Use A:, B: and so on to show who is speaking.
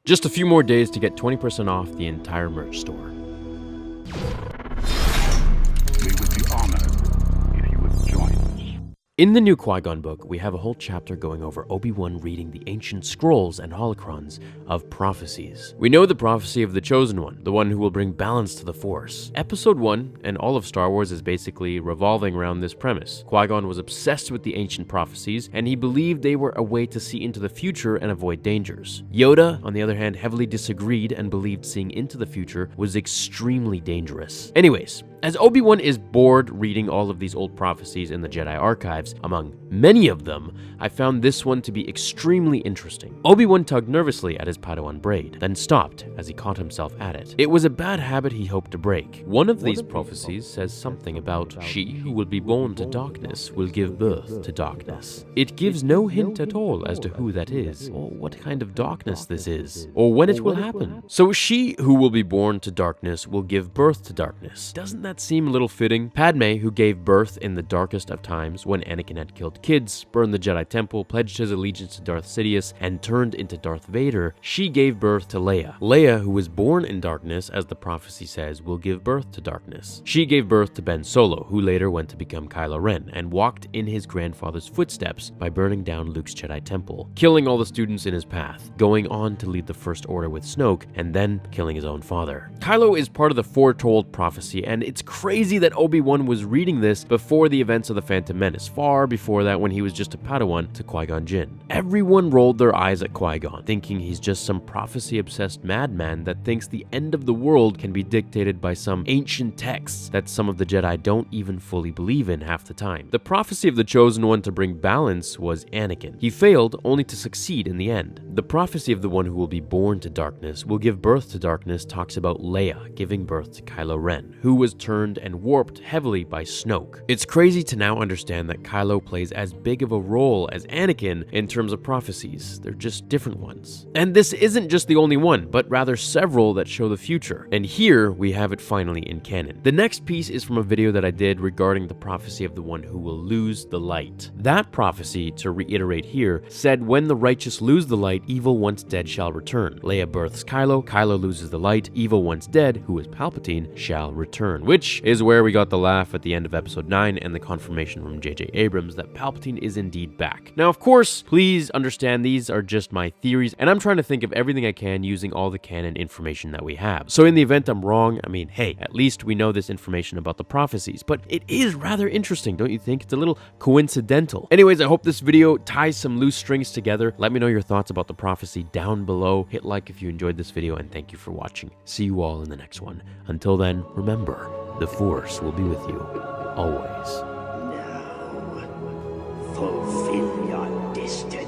A: Just a few more days to get 20% off the entire merch store.
B: We would be honored if you would join us.
A: In the new Qui-Gon book, we have a whole chapter going over Obi-Wan reading the ancient scrolls and holocrons of prophecies. We know the prophecy of the Chosen One, the one who will bring balance to the Force. Episode 1 and all of Star Wars is basically revolving around this premise. Qui-Gon was obsessed with the ancient prophecies, and he believed they were a way to see into the future and avoid dangers. Yoda, on the other hand, heavily disagreed and believed seeing into the future was extremely dangerous. Anyways, as Obi-Wan is bored reading all of these old prophecies in the Jedi archives, among many of them, I found this one to be extremely interesting. Obi-Wan tugged nervously at his Padawan braid, then stopped as he caught himself at it. It was a bad habit he hoped to break. One of these prophecies says something about she who will be born to darkness will give birth to darkness. It gives no hint at all as to who that is, or what kind of darkness this is, or when it will happen. So she who will be born to darkness will give birth to darkness. Doesn't that seem a little fitting? Padme, who gave birth in the darkest of times when Anakin had killed kids, burned the Jedi Temple, pledged his allegiance to Darth Sidious, and turned into Darth Vader, she gave birth to Leia. Leia, who was born in darkness, as the prophecy says, will give birth to darkness. She gave birth to Ben Solo, who later went to become Kylo Ren, and walked in his grandfather's footsteps by burning down Luke's Jedi Temple, killing all the students in his path, going on to lead the First Order with Snoke, and then killing his own father. Kylo is part of the foretold prophecy, and it's crazy that Obi-Wan was reading this before the events of the Phantom Menace, far before that when he was just a Padawan to Qui-Gon Jinn. Everyone rolled their eyes at Qui-Gon, thinking he's just some prophecy-obsessed madman that thinks the end of the world can be dictated by some ancient texts that some of the Jedi don't even fully believe in half the time. The prophecy of the Chosen One to bring balance was Anakin. He failed only to succeed in the end. The prophecy of the one who will be born to darkness, will give birth to darkness, talks about Leia giving birth to Kylo Ren, who was turned and warped heavily by Snoke. It's crazy to now understand that Kylo plays as big of a role as Anakin in terms of prophecies. They're just different ones. And this isn't just the only one, but rather several that show the future. And here we have it finally in canon. The next piece is from a video that I did regarding the prophecy of the one who will lose the light. That prophecy, to reiterate here, said when the righteous lose the light, evil once dead shall return. Leia births Kylo, Kylo loses the light, evil once dead, who is Palpatine, shall return. Which is where we got the laugh at the end of episode 9 and the confirmation from J.J. Abrams that Palpatine is indeed back. Now, of course, please understand these are just my theories, and I'm trying to think of everything I can using all the canon information that we have. So in the event I'm wrong, I mean, hey, at least we know this information about the prophecies, but it is rather interesting, don't you think? It's a little coincidental. Anyways, I hope this video ties some loose strings together. Let me know your thoughts about the prophecy down below. Hit like if you enjoyed this video, and thank you for watching. See you all in the next one. Until then, remember, the Force will be with you, always.
C: Now, fulfill your destiny.